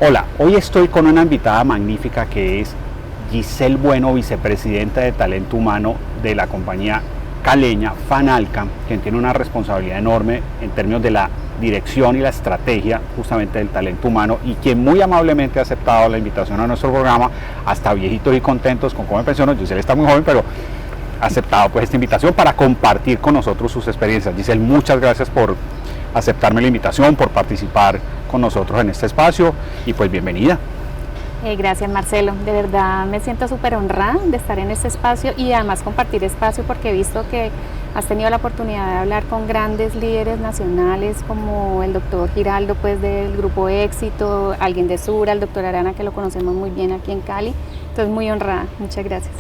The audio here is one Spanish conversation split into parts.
Hola, hoy estoy con una invitada magnífica que es Giselle Bueno, vicepresidenta de Talento Humano de la compañía caleña Fanalca, quien tiene una responsabilidad enorme en términos de la dirección y la estrategia justamente del talento humano y quien muy amablemente ha aceptado la invitación a nuestro programa, hasta viejitos y contentos con cómo me pensiono. Giselle está muy joven, pero ha aceptado pues esta invitación para compartir con nosotros sus experiencias. Giselle, muchas gracias por aceptarme la invitación, por participar con nosotros en este espacio y pues bienvenida. Gracias, Marcelo, de verdad me siento súper honrada de estar en este espacio y además compartir espacio porque he visto que has tenido la oportunidad de hablar con grandes líderes nacionales como el doctor Giraldo pues del Grupo Éxito, alguien de Sura, el doctor Arana que lo conocemos muy bien aquí en Cali, entonces muy honrada, muchas gracias.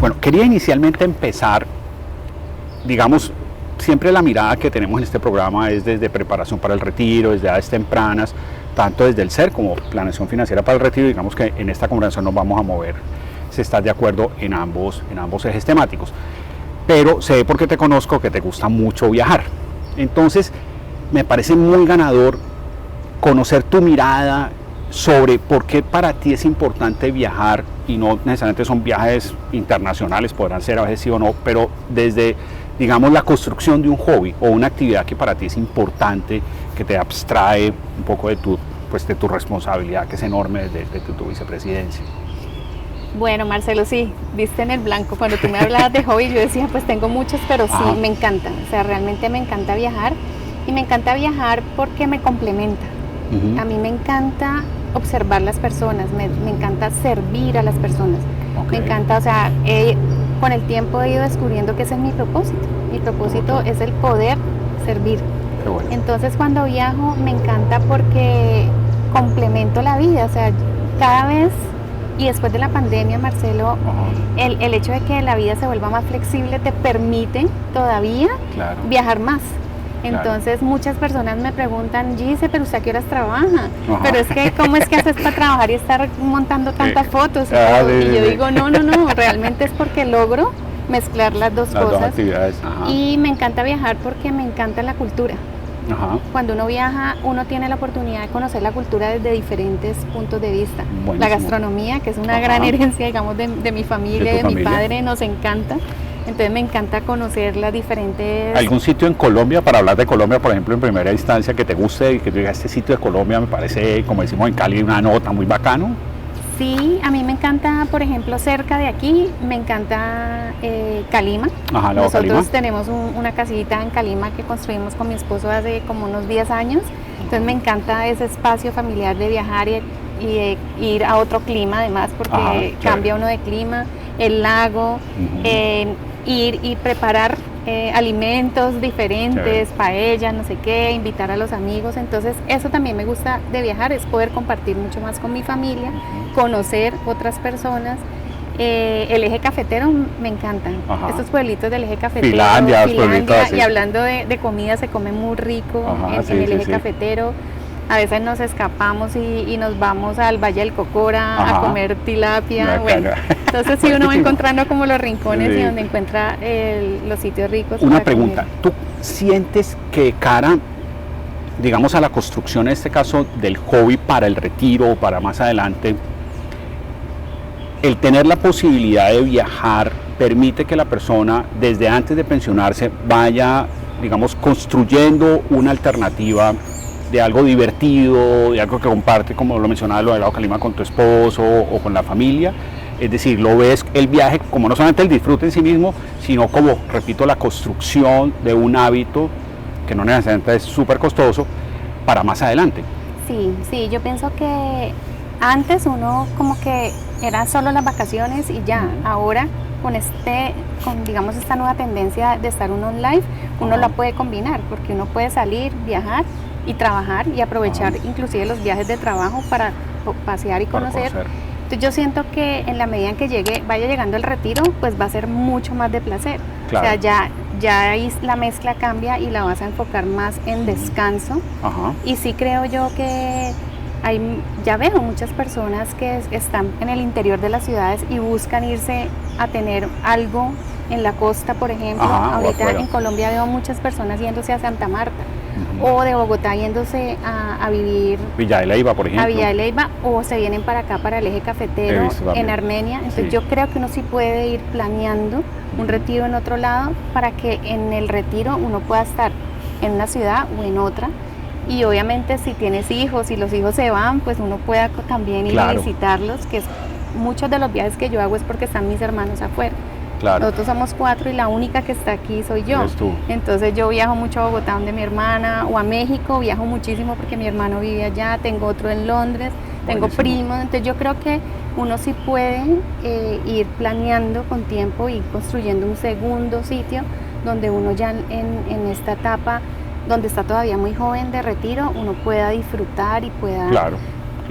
Bueno, quería inicialmente empezar, digamos, siempre la mirada que tenemos en este programa es desde preparación para el retiro, desde edades tempranas, tanto desde el SER como planeación financiera para el retiro. Digamos que en esta conversación nos vamos a mover, si estás de acuerdo, en ambos ejes temáticos. Pero sé porque te conozco que te gusta mucho viajar. Entonces, me parece muy ganador conocer tu mirada sobre por qué para ti es importante viajar, y no necesariamente son viajes internacionales, podrán ser a veces sí o no, pero desde, digamos, la construcción de un hobby o una actividad que para ti es importante, que te abstrae un poco de tu responsabilidad, que es enorme de tu vicepresidencia. Bueno, Marcelo, sí, viste en el blanco. Cuando tú me hablabas de hobby, yo decía, pues tengo muchos, pero sí, me encanta. O sea, realmente me encanta viajar. Y me encanta viajar porque me complementa. A mí me encanta observar las personas, me encanta servir a las personas. Me encanta, o sea, con el tiempo he ido descubriendo que ese es mi propósito. Mi propósito es el poder servir. Bueno. Entonces, cuando viajo, me encanta porque complemento la vida. O sea, cada vez... Y después de la pandemia, Marcelo, el hecho de que la vida se vuelva más flexible te permite todavía viajar más. Entonces muchas personas me preguntan, Gise, pero ¿usted a qué horas trabaja? Pero es que, ¿cómo es que haces para trabajar y estar montando tantas fotos? Y yo digo, no, realmente es porque logro mezclar las dos cosas. Y me encanta viajar porque me encanta la cultura. Cuando uno viaja, uno tiene la oportunidad de conocer la cultura desde diferentes puntos de vista. Buenísimo. La gastronomía, que es una gran herencia, digamos, de mi familia, de mi padre, nos encanta. Entonces me encanta conocer las diferentes... ¿Algún sitio en Colombia, para hablar de Colombia, por ejemplo, en primera instancia, que te guste y que tú digas, este sitio de Colombia me parece, como decimos en Cali, una nota muy bacano? Sí, a mí me encanta, por ejemplo, cerca de aquí, me encanta Calima. Nosotros Calima. Tenemos una casita en Calima que construimos con mi esposo hace como unos 10 años. Entonces me encanta ese espacio familiar de viajar y ir a otro clima además, porque cambia uno de clima, el lago, ir y preparar alimentos diferentes, paellas, no sé qué, invitar a los amigos. Entonces eso también me gusta de viajar, es poder compartir mucho más con mi familia, conocer otras personas. El eje cafetero me encanta, estos pueblitos del eje cafetero, Finlandia, y hablando de comida, se come muy rico en el eje cafetero. A veces nos escapamos y nos vamos al Valle del Cocora a comer tilapia. Bueno, entonces sí, uno va encontrando como los rincones y donde encuentra los sitios ricos. Una pregunta, ¿tú sientes que cara, digamos, a la construcción, en este caso, del hobby para el retiro o para más adelante, el tener la posibilidad de viajar permite que la persona, desde antes de pensionarse, vaya, digamos, construyendo una alternativa de algo divertido, de algo que comparte, como lo mencionaba, lo del lado Calima, con tu esposo o con la familia? Es decir, lo ves el viaje como no solamente el disfrute en sí mismo, sino como, repito, la construcción de un hábito que no necesariamente es súper costoso para más adelante. Sí, yo pienso que antes uno como que era solo las vacaciones y ya. Ahora con digamos esta nueva tendencia de estar uno en live, uno la puede combinar, porque uno puede salir, viajar y trabajar y aprovechar inclusive los viajes de trabajo para pasear y conocer. Entonces yo siento que en la medida en que vaya llegando el retiro, pues va a ser mucho más de placer. O sea, ya ahí la mezcla cambia y la vas a enfocar más en descanso. Y sí creo yo que ya veo muchas personas que están en el interior de las ciudades y buscan irse a tener algo en la costa, por ejemplo. Ajá, ahorita en Colombia veo muchas personas yéndose a Santa Marta, o de Bogotá yéndose a vivir Villa de Leyva, por ejemplo. A Villa de Leyva, o se vienen para acá, para el eje cafetero, en Armenia. Entonces yo creo que uno sí puede ir planeando un retiro en otro lado para que en el retiro uno pueda estar en una ciudad o en otra. Y obviamente si tienes hijos y los hijos se van, pues uno pueda también ir a visitarlos, que muchos de los viajes que yo hago es porque están mis hermanos afuera. Claro. Nosotros somos 4 y la única que está aquí soy yo. Entonces yo viajo mucho a Bogotá donde mi hermana, o a México, viajo muchísimo porque mi hermano vive allá, tengo otro en Londres, tengo primos. Entonces yo creo que uno sí puede ir planeando con tiempo y construyendo un segundo sitio donde uno ya en esta etapa, donde está todavía muy joven de retiro, uno pueda disfrutar y pueda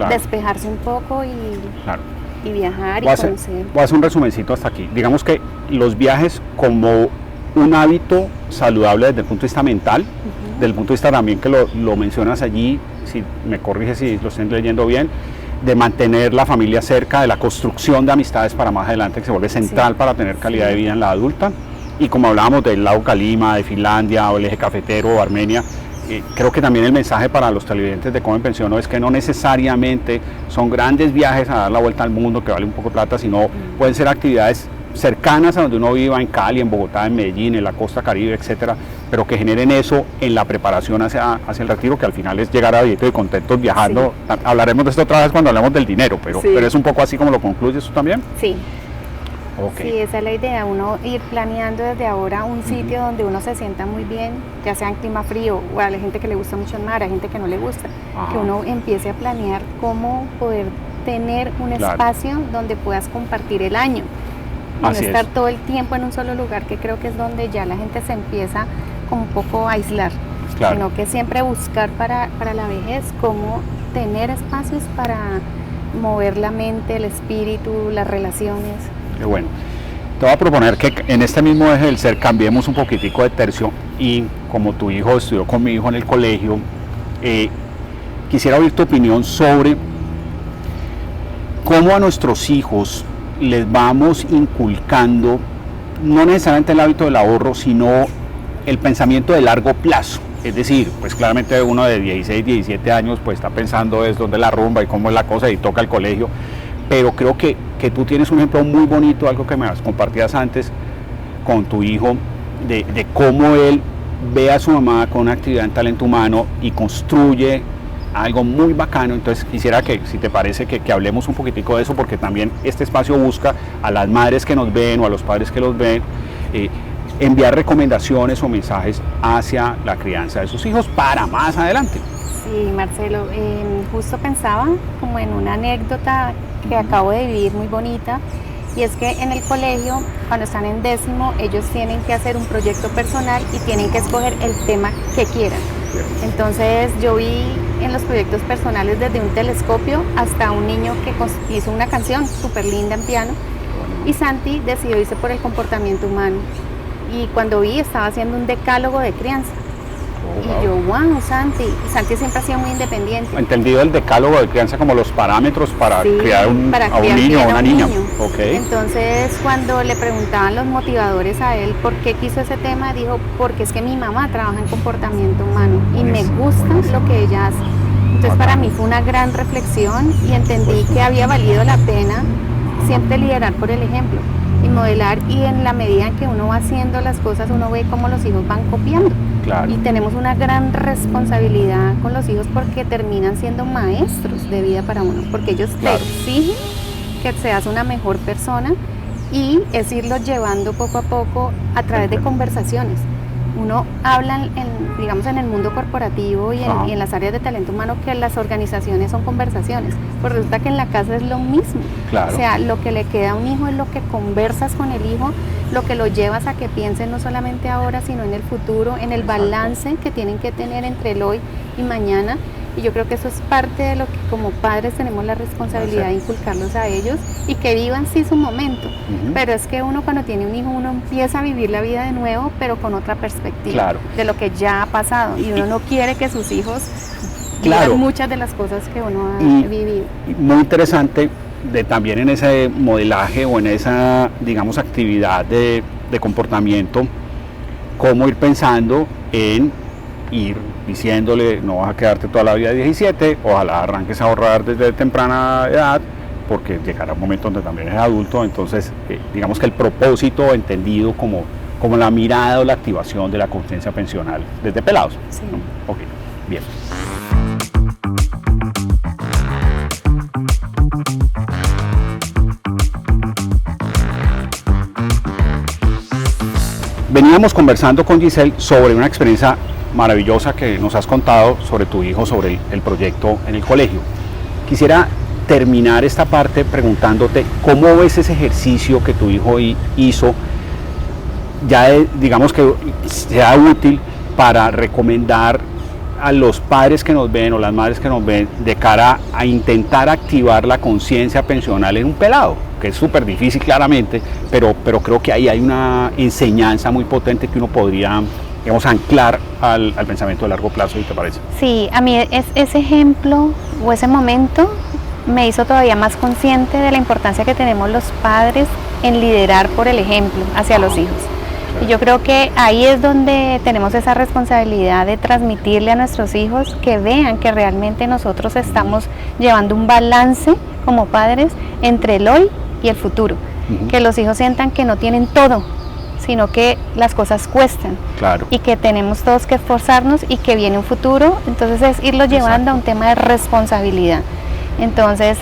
despejarse un poco y viajar y conocer. Voy a hacer un resumencito hasta aquí. Digamos que los viajes como un hábito saludable desde el punto de vista mental, desde el punto de vista también que lo mencionas allí, si me corriges si lo estoy leyendo bien, de mantener la familia cerca, de la construcción de amistades para más adelante, que se vuelve central para tener calidad de vida en la adulta. Y como hablábamos del lago Calima, de Finlandia o el eje cafetero o Armenia, creo que también el mensaje para los televidentes de Cómo me Pensiono es que no necesariamente son grandes viajes a dar la vuelta al mundo que vale un poco de plata, sino pueden ser actividades cercanas a donde uno viva, en Cali, en Bogotá, en Medellín, en la costa Caribe, etcétera, pero que generen eso en la preparación hacia el retiro, que al final es llegar a viejitos y contentos viajando. Hablaremos de esto otra vez cuando hablemos del dinero, pero es un poco así como lo concluyes tú también. Sí. Sí, esa es la idea, uno ir planeando desde ahora un sitio donde uno se sienta muy bien, ya sea en clima frío o a la gente que le gusta mucho el mar, a gente que no le gusta, que uno empiece a planear cómo poder tener un espacio donde puedas compartir el año, no estar todo el tiempo en un solo lugar, que creo que es donde ya la gente se empieza como un poco a aislar, sino que siempre buscar para la vejez cómo tener espacios para mover la mente, el espíritu, las relaciones. Qué bueno. Te voy a proponer que en este mismo eje del ser cambiemos un poquitico de tercio y como tu hijo estudió con mi hijo en el colegio, quisiera oír tu opinión sobre cómo a nuestros hijos les vamos inculcando no necesariamente el hábito del ahorro, sino el pensamiento de largo plazo. Es decir, pues claramente uno de 16, 17 años pues está pensando es dónde la rumba y cómo es la cosa y toca el colegio. Pero creo que tú tienes un ejemplo muy bonito, algo que me compartías antes con tu hijo, de cómo él ve a su mamá con una actividad en talento humano y construye algo muy bacano. Entonces quisiera que, si te parece, que hablemos un poquitico de eso, porque también este espacio busca a las madres que nos ven o a los padres que los ven, enviar recomendaciones o mensajes hacia la crianza de sus hijos para más adelante. Sí, Marcelo, justo pensaba como en una anécdota que acabo de vivir muy bonita, y es que en el colegio, cuando están en 10º, ellos tienen que hacer un proyecto personal y tienen que escoger el tema que quieran. Entonces yo vi en los proyectos personales desde un telescopio hasta un niño que hizo una canción súper linda en piano, y Santi decidió irse por el comportamiento humano, y cuando vi estaba haciendo un decálogo de crianza. Y yo, wow, Santi siempre ha sido muy independiente. Entendido el decálogo de crianza como los parámetros para criar a un niño o una niña. Entonces, cuando le preguntaban los motivadores a él por qué quiso ese tema, dijo, porque es que mi mamá trabaja en comportamiento humano y me gusta lo que ella hace. Entonces, para mí fue una gran reflexión y entendí que había valido la pena siempre liderar por el ejemplo y modelar, y en la medida en que uno va haciendo las cosas, uno ve cómo los hijos van copiando. Y tenemos una gran responsabilidad con los hijos porque terminan siendo maestros de vida para uno, porque ellos te exigen que seas una mejor persona, y es irlos llevando poco a poco a través de conversaciones. Uno habla, digamos, en el mundo corporativo y en las áreas de talento humano, que las organizaciones son conversaciones, pues resulta que en la casa es lo mismo. O sea, lo que le queda a un hijo es lo que conversas con el hijo, lo que lo llevas a que piense no solamente ahora, sino en el futuro, en el balance que tienen que tener entre el hoy y mañana. Y yo creo que eso es parte de lo que como padres tenemos la responsabilidad de inculcarlos a ellos, y que vivan sí su momento. Pero es que uno, cuando tiene un hijo, uno empieza a vivir la vida de nuevo, pero con otra perspectiva de lo que ya ha pasado, y uno no quiere que sus hijos Claro. muchas de las cosas que uno ha vivido. Muy interesante también en ese modelaje o en esa, digamos, actividad de comportamiento, cómo ir pensando en ir diciéndole, no vas a quedarte toda la vida de 17, ojalá arranques a ahorrar desde temprana edad, porque llegará un momento donde también eres adulto. Entonces, digamos que el propósito entendido como la mirada o la activación de la conciencia pensional desde pelados. Sí. ¿No? Ok, bien. Veníamos conversando con Giselle sobre una experiencia maravillosa que nos has contado sobre tu hijo, sobre el proyecto en el colegio. Quisiera terminar esta parte preguntándote cómo ves ese ejercicio que tu hijo hizo, ya digamos que sea útil para recomendar a los padres que nos ven o las madres que nos ven de cara a intentar activar la conciencia pensional en un pelado, que es súper difícil claramente, pero creo que ahí hay una enseñanza muy potente que uno podría, digamos, anclar al pensamiento de largo plazo, ¿y te parece? Sí, a mí ese ejemplo o ese momento me hizo todavía más consciente de la importancia que tenemos los padres en liderar por el ejemplo hacia los hijos. Y yo creo que ahí es donde tenemos esa responsabilidad de transmitirle a nuestros hijos que vean que realmente nosotros estamos llevando un balance como padres entre el hoy y el futuro. Que los hijos sientan que no tienen todo, sino que las cosas cuestan. Claro. Y que tenemos todos que esforzarnos y que viene un futuro. Entonces es irlo llevando a un tema de responsabilidad. Entonces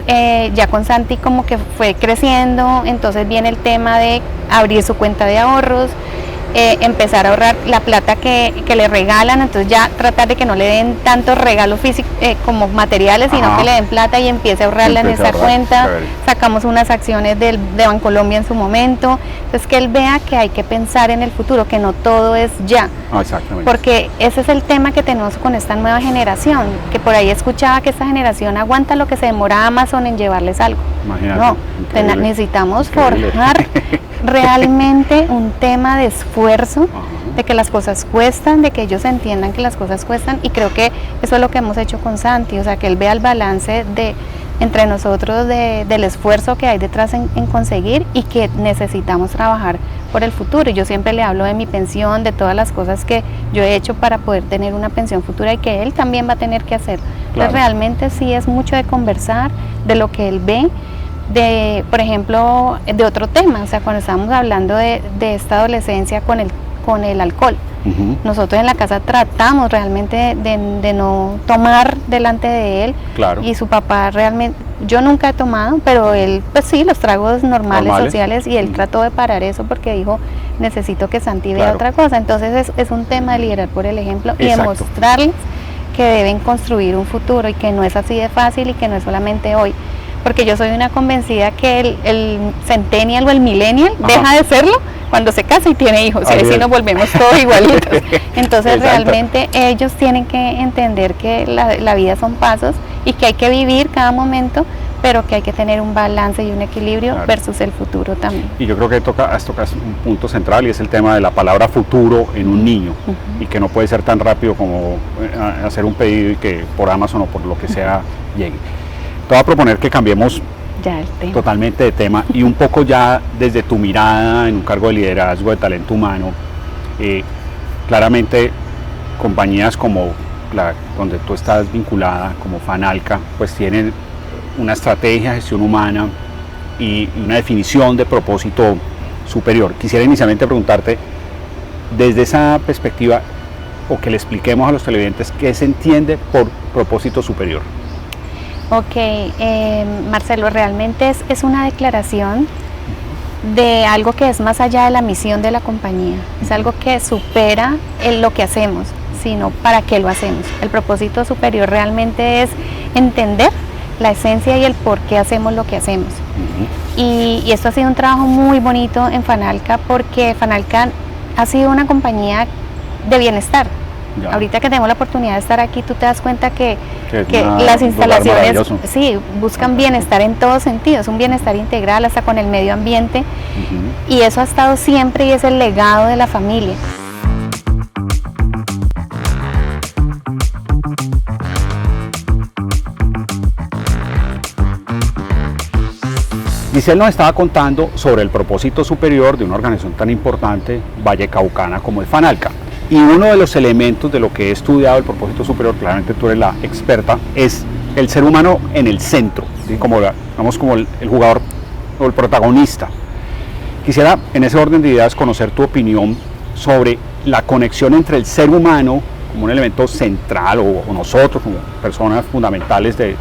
ya con Santi como que fue creciendo, entonces viene el tema de abrir su cuenta de ahorros, empezar a ahorrar la plata que le regalan, entonces ya tratar de que no le den tantos regalos físicos como materiales, sino que le den plata y empiece a ahorrarla en esa cuenta. Sacamos unas acciones de Bancolombia en su momento, entonces que él vea que hay que pensar en el futuro, que no todo es ya. Exactamente. Porque ese es el tema que tenemos con esta nueva generación, que por ahí escuchaba que esta generación aguanta lo que se demora Amazon en llevarles algo. Imagínate, no, necesitamos forjar realmente un tema de esfuerzo, de que las cosas cuestan, de que ellos entiendan que las cosas cuestan, y creo que eso es lo que hemos hecho con Santi, o sea, que él vea el balance entre nosotros del esfuerzo que hay detrás en conseguir, y que necesitamos trabajar por el futuro. Y yo siempre le hablo de mi pensión, de todas las cosas que yo he hecho para poder tener una pensión futura y que él también va a tener que hacer. Claro. Entonces realmente sí es mucho de conversar de lo que él ve, por ejemplo, de otro tema, o sea, cuando estábamos hablando de esta adolescencia con el alcohol. Nosotros en la casa tratamos realmente de no tomar delante de él. Claro. Y su papá realmente, yo nunca he tomado, pero él, pues sí, los tragos normales. Sociales, y él trató de parar eso porque dijo, necesito que Santi vea otra cosa. Entonces es un tema de liderar por el ejemplo. Exacto. Y de mostrarles que deben construir un futuro y que no es así de fácil y que no es solamente hoy. Porque yo soy una convencida que el centennial o el millennial deja de serlo cuando se casa y tiene hijos, y así nos volvemos todos igualitos. Entonces realmente ellos tienen que entender que la vida son pasos y que hay que vivir cada momento, pero que hay que tener un balance y un equilibrio versus el futuro también. Y yo creo que tocas un punto central, y es el tema de la palabra futuro en un niño, y que no puede ser tan rápido como hacer un pedido y que por Amazon o por lo que sea llegue. Te voy a proponer que cambiemos totalmente de tema, y un poco ya desde tu mirada en un cargo de liderazgo, de talento humano. Claramente compañías como donde tú estás vinculada, como Fanalca, pues tienen una estrategia de gestión humana y una definición de propósito superior. Quisiera inicialmente preguntarte, desde esa perspectiva, o que le expliquemos a los televidentes qué se entiende por propósito superior. Ok, Marcelo, realmente es una declaración de algo que es más allá de la misión de la compañía, es algo que supera lo que hacemos, sino para qué lo hacemos. El propósito superior realmente es entender la esencia y el por qué hacemos lo que hacemos. Y esto ha sido un trabajo muy bonito en Fanalca, porque Fanalca ha sido una compañía de bienestar. Ya. Ahorita que tenemos la oportunidad de estar aquí, tú te das cuenta que las instalaciones buscan bienestar en todos sentidos, un bienestar integral hasta con el medio ambiente, y eso ha estado siempre y es el legado de la familia. Giselle nos estaba contando sobre el propósito superior de una organización tan importante, vallecaucana como es FANALCA. Y uno de los elementos de lo que he estudiado el propósito superior, claramente tú eres la experta, es el ser humano en el centro, ¿sí? Como el jugador o el protagonista. Quisiera, en ese orden de ideas, conocer tu opinión sobre la conexión entre el ser humano como un elemento central, o nosotros como personas fundamentales de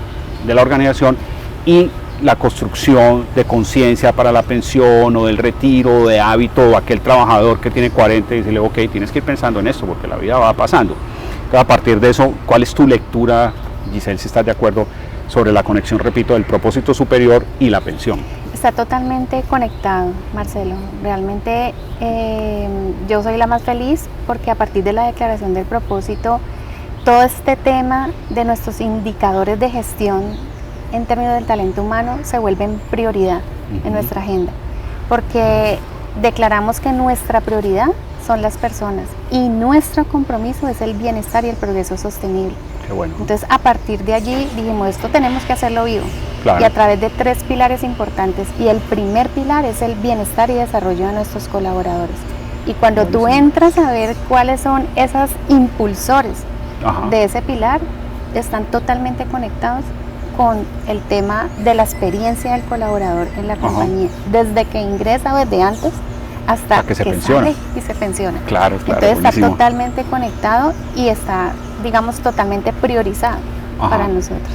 la organización, y la construcción de conciencia para la pensión o del retiro, o de hábito, o aquel trabajador que tiene 40 y dice, ok, tienes que ir pensando en esto porque la vida va pasando. Entonces, a partir de eso, ¿cuál es tu lectura, Giselle, si estás de acuerdo, sobre la conexión, repito, del propósito superior y la pensión? Está totalmente conectado, Marcelo. Realmente yo soy la más feliz porque a partir de la declaración del propósito, todo este tema de nuestros indicadores de gestión en términos del talento humano se vuelven prioridad en nuestra agenda, porque declaramos que nuestra prioridad son las personas y nuestro compromiso es el bienestar y el progreso sostenible. Qué bueno. Entonces, a partir de allí dijimos, esto tenemos que hacerlo vivo. Claro. Y a través de 3 pilares importantes, y el primer pilar es el bienestar y desarrollo de nuestros colaboradores. Y cuando tú entras a ver cuáles son esos impulsores de ese pilar, están totalmente conectados con el tema de la experiencia del colaborador en la compañía, desde que ingresa o desde antes hasta que sale y se pensiona. Claro, Entonces buenísimo. está totalmente conectado y está, digamos, totalmente priorizado para nosotros.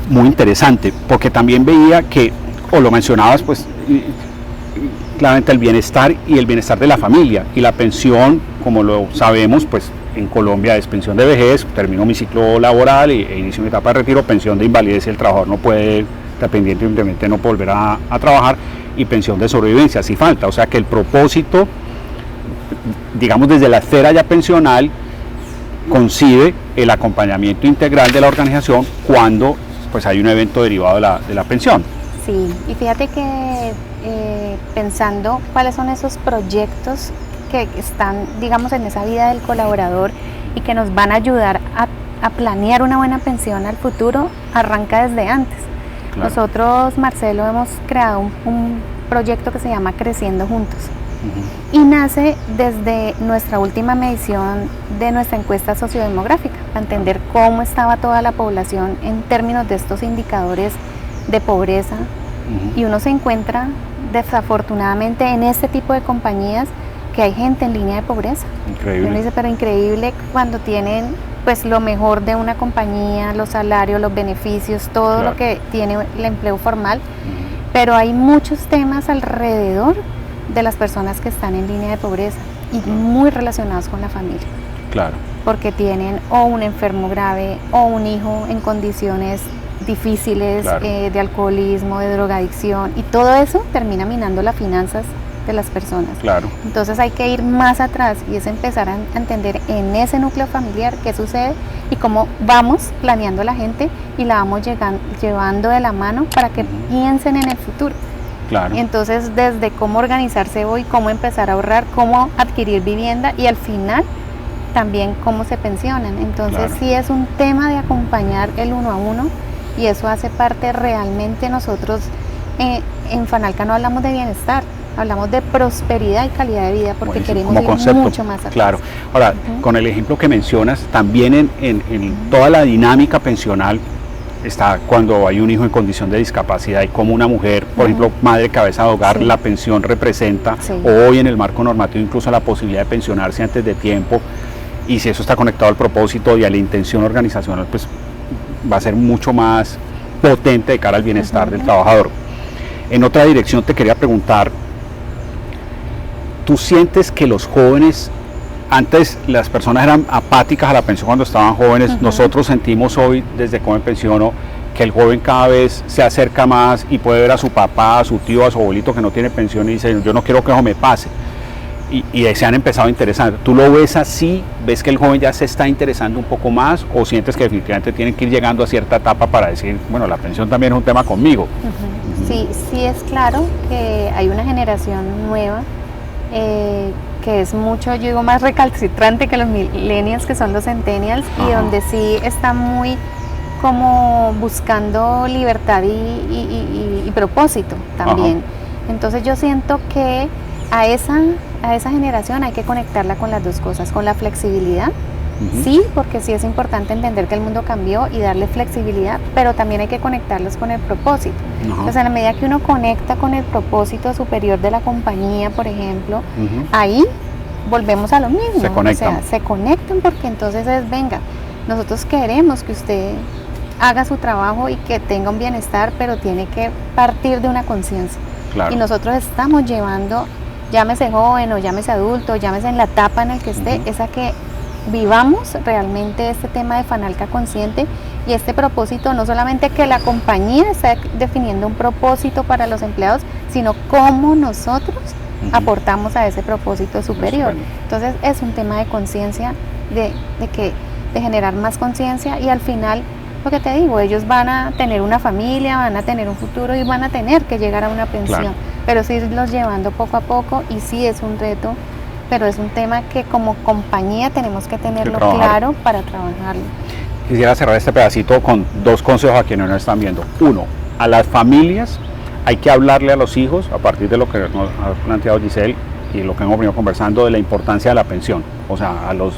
Muy interesante, porque también veía que, o lo mencionabas, pues claramente el bienestar y el bienestar de la familia, y la pensión, como lo sabemos, pues en Colombia es pensión de vejez, termino mi ciclo laboral e inicio mi etapa de retiro, pensión de invalidez si el trabajador no puede, independientemente no volver a trabajar, y pensión de sobrevivencia si falta. O sea que el propósito, digamos desde la esfera ya pensional, concibe el acompañamiento integral de la organización cuando pues hay un evento derivado de la pensión. Sí, y fíjate que pensando cuáles son esos proyectos que están, digamos, en esa vida del colaborador y que nos van a ayudar a planear una buena pensión al futuro, arranca desde antes. Claro. Nosotros, Marcelo, hemos creado un proyecto que se llama Creciendo Juntos y nace desde nuestra última medición de nuestra encuesta sociodemográfica, para entender cómo estaba toda la población en términos de estos indicadores de pobreza, y uno se encuentra desafortunadamente en este tipo de compañías que hay gente en línea de pobreza. Increíble. Uno dice, pero increíble cuando tienen pues lo mejor de una compañía, los salarios, los beneficios, todo lo que tiene el empleo formal, pero hay muchos temas alrededor de las personas que están en línea de pobreza y muy relacionados con la familia. Claro. Porque tienen o un enfermo grave o un hijo en condiciones difíciles, de alcoholismo, de drogadicción, y todo eso termina minando las finanzas de las personas. Claro. Entonces hay que ir más atrás y es empezar a entender en ese núcleo familiar qué sucede y cómo vamos planeando a la gente y la vamos llevando de la mano para que piensen en el futuro. Claro. Y entonces desde cómo organizarse hoy, cómo empezar a ahorrar, cómo adquirir vivienda y al final también cómo se pensionan. Entonces sí es un tema de acompañar el uno a uno y eso hace parte realmente. Nosotros en FANALCA no hablamos de bienestar, hablamos de prosperidad y calidad de vida porque queremos ir mucho más atrás. Claro. Ahora, con el ejemplo que mencionas, también en toda la dinámica pensional está cuando hay un hijo en condición de discapacidad y como una mujer, por ejemplo, madre cabeza de hogar, la pensión representa, hoy en el marco normativo, incluso la posibilidad de pensionarse antes de tiempo, y si eso está conectado al propósito y a la intención organizacional, pues va a ser mucho más potente de cara al bienestar del trabajador. En otra dirección te quería preguntar, ¿tú sientes que los jóvenes, antes las personas eran apáticas a la pensión cuando estaban jóvenes, nosotros sentimos hoy desde Cómo Me Pensiono que el joven cada vez se acerca más y puede ver a su papá, a su tío, a su abuelito que no tiene pensión y dice, yo no quiero que eso me pase? Y se han empezado a interesar. ¿Tú lo ves así? ¿Ves que el joven ya se está interesando un poco más o sientes que definitivamente tienen que ir llegando a cierta etapa para decir, bueno, la pensión también es un tema conmigo? Sí, sí es claro que hay una generación nueva que es mucho, yo digo, más recalcitrante que los millennials, que son los centennials, y donde sí está muy como buscando libertad y propósito también. Ajá. Entonces yo siento que a esa generación hay que conectarla con las dos cosas, con la flexibilidad. Sí, porque sí es importante entender que el mundo cambió y darle flexibilidad, pero también hay que conectarlos con el propósito. Entonces, a la medida que uno conecta con el propósito superior de la compañía, por ejemplo, ahí volvemos a lo mismo. Se conectan. O sea, se conectan porque entonces venga, nosotros queremos que usted haga su trabajo y que tenga un bienestar, pero tiene que partir de una conciencia. Claro. Y nosotros estamos llevando, llámese joven o llámese adulto, llámese en la etapa en la que esté, es a que vivamos realmente este tema de Fanalca consciente y este propósito, no solamente que la compañía está definiendo un propósito para los empleados, sino cómo nosotros aportamos a ese propósito superior. Entonces es un tema de conciencia, de generar más conciencia, y al final, lo que te digo, ellos van a tener una familia, van a tener un futuro y van a tener que llegar a una pensión, pero sí irlos llevando poco a poco, y sí es un reto, pero es un tema que como compañía tenemos que tenerlo claro para trabajarlo. Quisiera cerrar este pedacito con dos consejos a quienes nos están viendo. Uno, a las familias hay que hablarle a los hijos, a partir de lo que nos ha planteado Giselle y lo que hemos venido conversando, de la importancia de la pensión. O sea, a los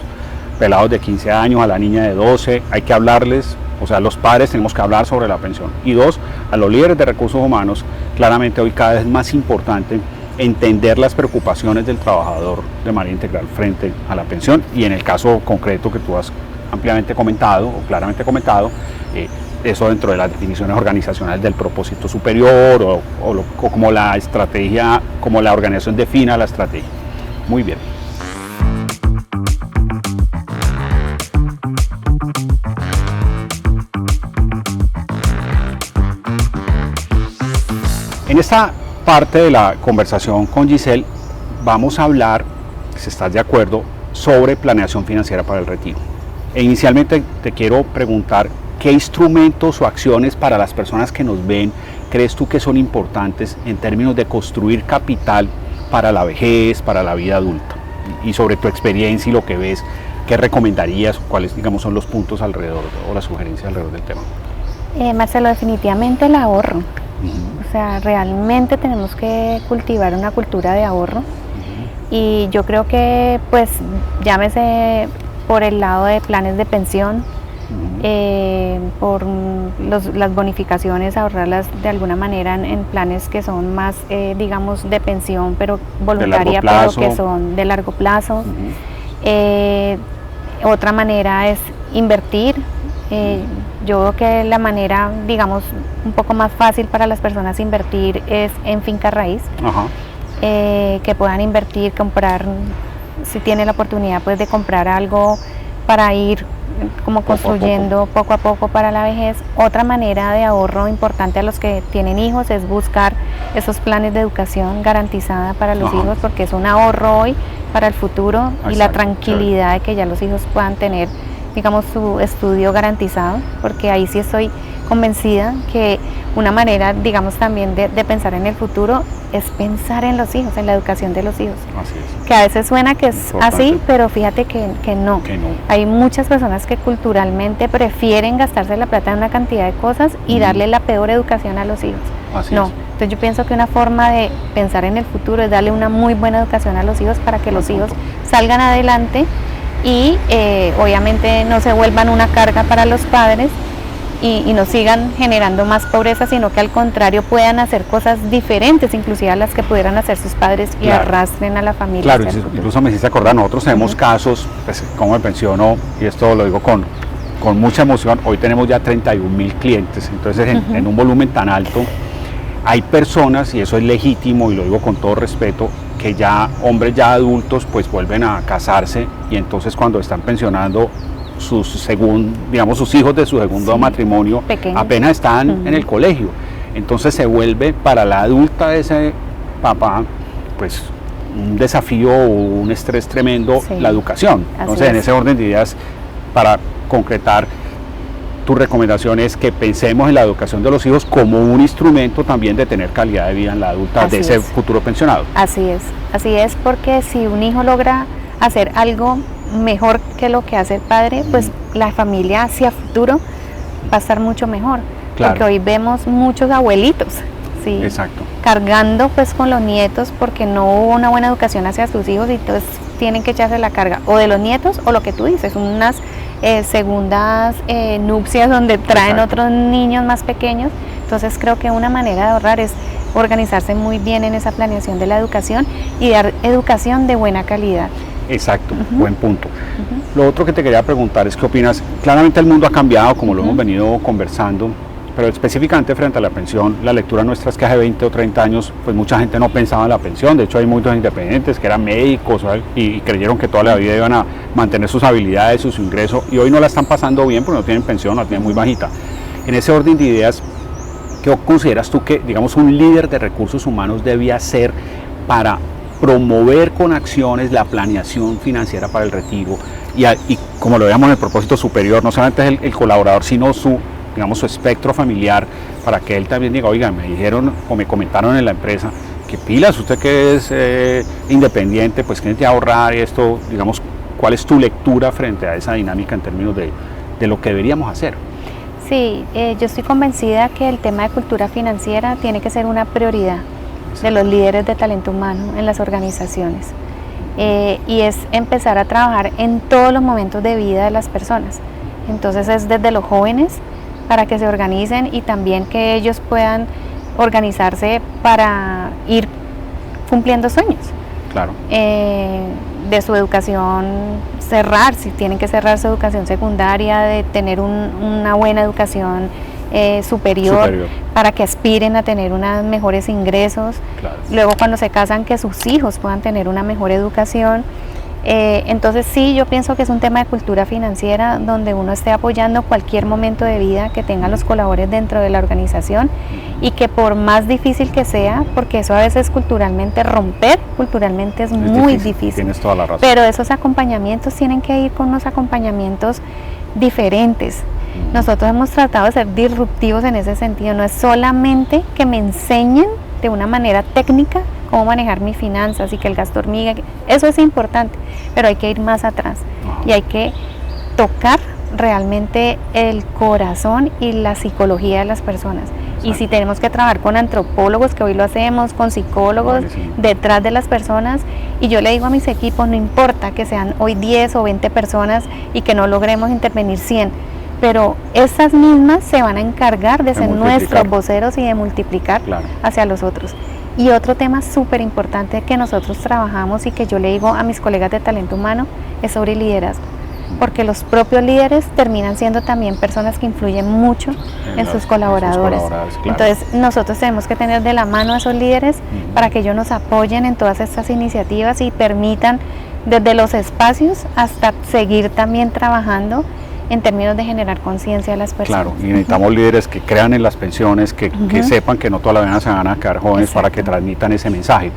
pelados de 15 años, a la niña de 12, hay que hablarles, o sea, los padres tenemos que hablar sobre la pensión. Y dos, a los líderes de recursos humanos, claramente hoy cada vez es más importante entender las preocupaciones del trabajador de manera integral frente a la pensión, y en el caso concreto que tú has ampliamente comentado o claramente comentado, eso dentro de las definiciones organizacionales del propósito superior o como la estrategia, como la organización defina la estrategia. Muy bien. En esta parte de la conversación con Giselle vamos a hablar, si estás de acuerdo, sobre planeación financiera para el retiro. E inicialmente te quiero preguntar, ¿qué instrumentos o acciones para las personas que nos ven crees tú que son importantes en términos de construir capital para la vejez, para la vida adulta? Y sobre tu experiencia y lo que ves, ¿qué recomendarías? ¿Cuáles, digamos, son los puntos alrededor o las sugerencias alrededor del tema? Marcelo, definitivamente el ahorro. O sea, realmente tenemos que cultivar una cultura de ahorro, y yo creo que, pues, llámese por el lado de planes de pensión, por las bonificaciones, ahorrarlas de alguna manera en planes que son más, digamos, de pensión, pero voluntaria, pero que son de largo plazo. Otra manera es invertir. Yo veo que la manera, digamos, un poco más fácil para las personas invertir es en finca raíz, que puedan invertir, comprar, si tienen la oportunidad, pues, de comprar algo para ir como construyendo poco a poco para la vejez. Otra manera de ahorro importante a los que tienen hijos es buscar esos planes de educación garantizada para los hijos, porque es un ahorro hoy para el futuro. Exacto, y la tranquilidad de que ya los hijos puedan tener, digamos, su estudio garantizado, porque ahí sí estoy convencida que una manera, digamos, también de pensar en el futuro es pensar en los hijos, en la educación de los hijos. Así es. Que a veces suena que es así, pero fíjate que no. Hay muchas personas que culturalmente prefieren gastarse la plata en una cantidad de cosas y darle la peor educación a los hijos. Así es. Entonces yo pienso que una forma de pensar en el futuro es darle una muy buena educación a los hijos para que los hijos salgan adelante y obviamente no se vuelvan una carga para los padres y no sigan generando más pobreza, sino que al contrario puedan hacer cosas diferentes, inclusive a las que pudieran hacer sus padres, y arrastren a la familia. Claro, incluso me hiciste acordar, nosotros tenemos casos, pues, como me pensiono, y esto lo digo con mucha emoción, hoy tenemos ya 31,000 clientes, entonces en un volumen tan alto, hay personas, y eso es legítimo y lo digo con todo respeto, que ya hombres ya adultos pues vuelven a casarse, y entonces cuando están pensionando sus hijos de su segundo matrimonio pequeños, apenas están en el colegio, entonces se vuelve para la adulta de ese papá pues un desafío o un estrés tremendo la educación. Entonces en ese orden de ideas, para concretar, tu recomendación es que pensemos en la educación de los hijos como un instrumento también de tener calidad de vida en la adulta de ese futuro pensionado. Así es, porque si un hijo logra hacer algo mejor que lo que hace el padre, pues la familia hacia futuro va a estar mucho mejor. Claro. Porque hoy vemos muchos abuelitos, ¿sí? Exacto. Cargando pues con los nietos porque no hubo una buena educación hacia sus hijos y entonces tienen que echarse la carga o de los nietos o lo que tú dices, unas segundas nupcias donde traen Exacto. otros niños más pequeños. Entonces creo que una manera de ahorrar es organizarse muy bien en esa planeación de la educación y dar educación de buena calidad. Exacto, buen punto. Lo otro que te quería preguntar es qué opinas. Claramente el mundo ha cambiado, como lo hemos venido conversando, pero específicamente frente a la pensión, la lectura nuestra es que hace 20 o 30 años, pues mucha gente no pensaba en la pensión. De hecho, hay muchos independientes que eran médicos y creyeron que toda la vida iban a mantener sus habilidades, sus ingresos, y hoy no la están pasando bien porque no tienen pensión, la tienen muy bajita. En ese orden de ideas, ¿qué consideras tú que, digamos, un líder de recursos humanos debe hacer para promover con acciones la planeación financiera para el retiro? Y como lo veamos en el propósito superior, no solamente es el colaborador, sino su espectro familiar, para que él también diga, oiga, me dijeron o me comentaron en la empresa que pilas, usted que es independiente, pues tiene que ahorrar esto, digamos, ¿cuál es tu lectura frente a esa dinámica en términos de lo que deberíamos hacer? Sí, yo estoy convencida que el tema de cultura financiera tiene que ser una prioridad de los líderes de talento humano en las organizaciones. Y es empezar a trabajar en todos los momentos de vida de las personas. Entonces es desde los jóvenes para que se organicen y también que ellos puedan organizarse para ir cumpliendo sueños. Claro. De su educación cerrar, si tienen que cerrar su educación secundaria, de tener una buena educación superior, para que aspiren a tener unos mejores ingresos. Claro. Luego cuando se casan, que sus hijos puedan tener una mejor educación. Entonces sí, yo pienso que es un tema de cultura financiera donde uno esté apoyando cualquier momento de vida que tengan los colaboradores dentro de la organización y que por más difícil que sea, porque eso a veces culturalmente es muy difícil. Tienes toda la razón. Pero esos acompañamientos tienen que ir con unos acompañamientos diferentes. Nosotros hemos tratado de ser disruptivos en ese sentido, no es solamente que me enseñen de una manera técnica cómo manejar mis finanzas y que el gasto hormiga, eso es importante, pero hay que ir más atrás y hay que tocar realmente el corazón y la psicología de las personas. Exacto. Y si tenemos que trabajar con antropólogos, que hoy lo hacemos, con psicólogos detrás de las personas, y yo le digo a mis equipos, no importa que sean hoy 10 o 20 personas y que no logremos intervenir 100, pero esas mismas se van a encargar de ser nuestros voceros y de multiplicar hacia los otros. Y otro tema súper importante que nosotros trabajamos y que yo le digo a mis colegas de talento humano es sobre liderazgo, porque los propios líderes terminan siendo también personas que influyen mucho en sus colaboradores. Claro. Entonces nosotros tenemos que tener de la mano a esos líderes para que ellos nos apoyen en todas estas iniciativas y permitan desde los espacios hasta seguir también trabajando en términos de generar conciencia a las personas. Claro, y necesitamos líderes que crean en las pensiones, que sepan que no toda la vida se van a quedar jóvenes. Exacto. Para que transmitan ese mensaje.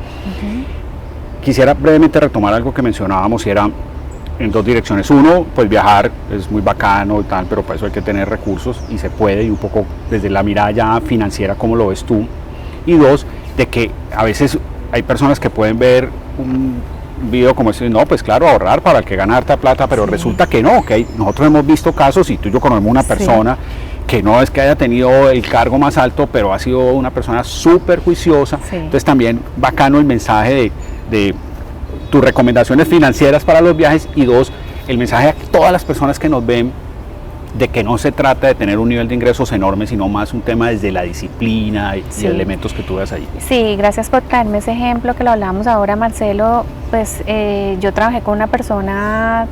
Quisiera brevemente retomar algo que mencionábamos y era en dos direcciones. Uno, pues viajar es muy bacano y tal, pero para eso hay que tener recursos y se puede, y un poco desde la mirada ya financiera, ¿cómo lo ves tú? Y dos, de que a veces hay personas que pueden ver un video como este, no, pues claro, ahorrar para que gane harta plata, pero resulta que no, que nosotros hemos visto casos, y tú y yo conocemos una persona que no es que haya tenido el cargo más alto, pero ha sido una persona súper juiciosa. Entonces también bacano el mensaje de tus recomendaciones financieras para los viajes, y dos, el mensaje a todas las personas que nos ven de que no se trata de tener un nivel de ingresos enorme, sino más un tema desde la disciplina y elementos que tú ves ahí. Sí, gracias por traerme ese ejemplo que lo hablábamos ahora, Marcelo. Pues yo trabajé con una persona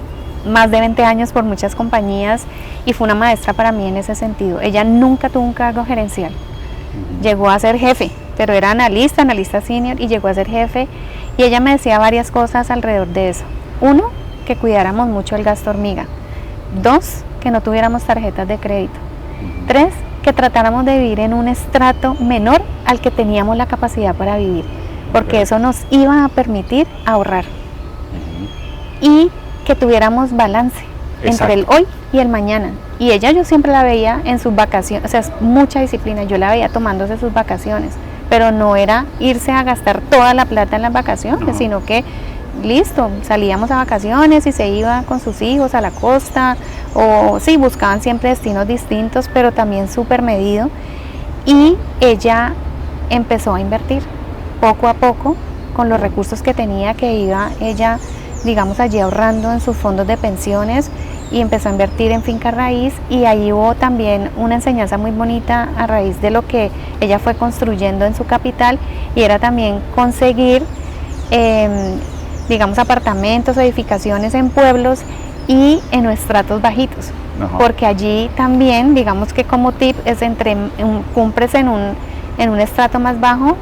más de 20 años por muchas compañías y fue una maestra para mí en ese sentido. Ella nunca tuvo un cargo gerencial. Llegó a ser jefe, pero era analista senior, y llegó a ser jefe, y ella me decía varias cosas alrededor de eso. Uno, que cuidáramos mucho el gasto hormiga. Dos, que no tuviéramos tarjetas de crédito. Tres, que tratáramos de vivir en un estrato menor al que teníamos la capacidad para vivir, porque eso nos iba a permitir ahorrar. Y que tuviéramos balance entre el hoy y el mañana. Y ella, yo siempre la veía en sus vacaciones, o sea, es mucha disciplina, yo la veía tomándose sus vacaciones, pero no era irse a gastar toda la plata en las vacaciones, sino que listo, salíamos a vacaciones y se iba con sus hijos a la costa, o sí, buscaban siempre destinos distintos, pero también súper medido. Y ella empezó a invertir poco a poco con los recursos que tenía, que iba ella, digamos, allí ahorrando en sus fondos de pensiones, y empezó a invertir en finca raíz, y ahí hubo también una enseñanza muy bonita a raíz de lo que ella fue construyendo en su capital, y era también conseguir, digamos, apartamentos o edificaciones en pueblos y en estratos bajitos. Ajá. Porque allí también, digamos que como tip, es cumples en un estrato más bajo,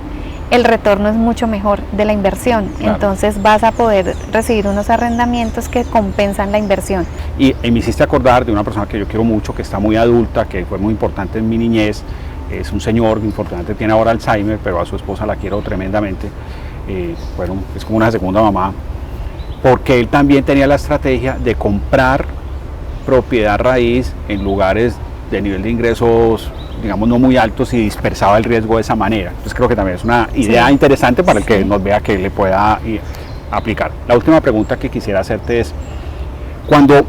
el retorno es mucho mejor de la inversión. Claro. Entonces vas a poder recibir unos arrendamientos que compensan la inversión. Y me hiciste acordar de una persona que yo quiero mucho, que está muy adulta, que fue muy importante en mi niñez. Es un señor que infortunadamente tiene ahora Alzheimer, pero a su esposa la quiero tremendamente. Bueno, es como una segunda mamá, porque él también tenía la estrategia de comprar propiedad raíz en lugares de nivel de ingresos, digamos, no muy altos, y dispersaba el riesgo de esa manera. Entonces creo que también es una idea interesante para el que nos vea, que le pueda aplicar. La última pregunta que quisiera hacerte es, cuando,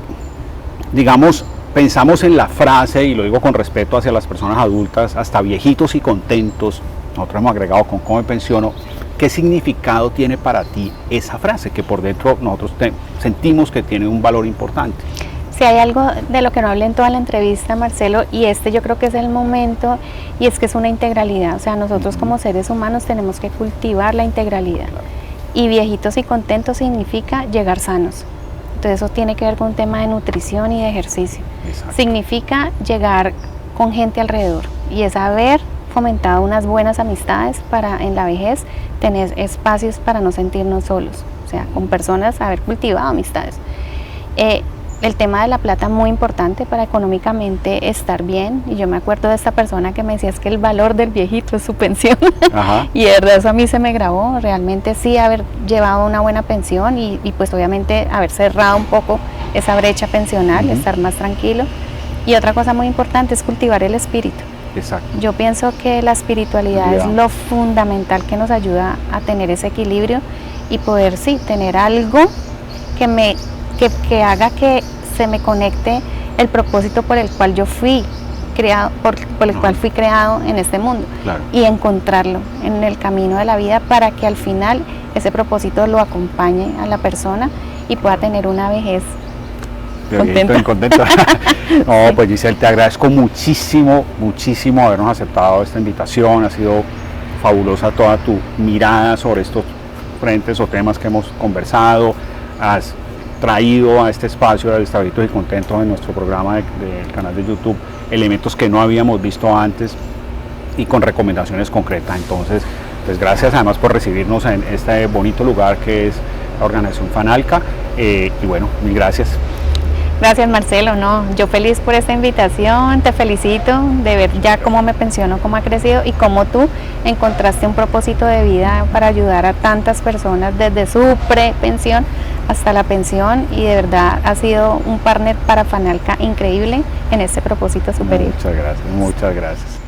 digamos, pensamos en la frase, y lo digo con respeto hacia las personas adultas, hasta viejitos y contentos, nosotros hemos agregado con cómo me pensiono, ¿qué significado tiene para ti esa frase, que por dentro nosotros sentimos que tiene un valor importante? Si hay algo de lo que no hablé en toda la entrevista, Marcelo, y yo creo que es el momento, y es que es una integralidad. O sea, nosotros como seres humanos tenemos que cultivar la integralidad. Claro. Y viejitos y contentos significa llegar sanos. Entonces eso tiene que ver con un tema de nutrición y de ejercicio. Exacto. Significa llegar con gente alrededor, y es haber fomentado unas buenas amistades para en la vejez tener espacios para no sentirnos solos. O sea, con personas, haber cultivado amistades. El tema de la plata muy importante para económicamente estar bien, y yo me acuerdo de esta persona que me decía, es que el valor del viejito es su pensión. Ajá. Y de verdad eso a mí se me grabó, realmente sí, haber llevado una buena pensión, y pues obviamente haber cerrado un poco esa brecha pensional, estar más tranquilo. Y otra cosa muy importante es cultivar el espíritu. Exacto. Yo pienso que la espiritualidad es lo fundamental que nos ayuda a tener ese equilibrio y poder, sí, tener algo que haga que se me conecte el propósito por el cual yo fui creado, por el cual fui creado en este mundo. Claro. Y encontrarlo en el camino de la vida, para que al final ese propósito lo acompañe a la persona y pueda tener una vejez contenta. No, pues Giselle, te agradezco muchísimo habernos aceptado esta invitación. Ha sido fabulosa toda tu mirada sobre estos frentes o temas que hemos conversado. Has traído a este espacio de Estabilitos y Contentos en nuestro programa del canal de YouTube elementos que no habíamos visto antes, y con recomendaciones concretas. Entonces, pues gracias además por recibirnos en este bonito lugar que es la organización Fanalca, y bueno, mil gracias. Gracias, Marcelo, no, yo feliz por esta invitación, te felicito de ver ya cómo me pensiono, cómo ha crecido, y cómo tú encontraste un propósito de vida para ayudar a tantas personas desde su prepensión hasta la pensión, y de verdad ha sido un partner para Fanalca increíble en este propósito superior. Muchas gracias, muchas gracias.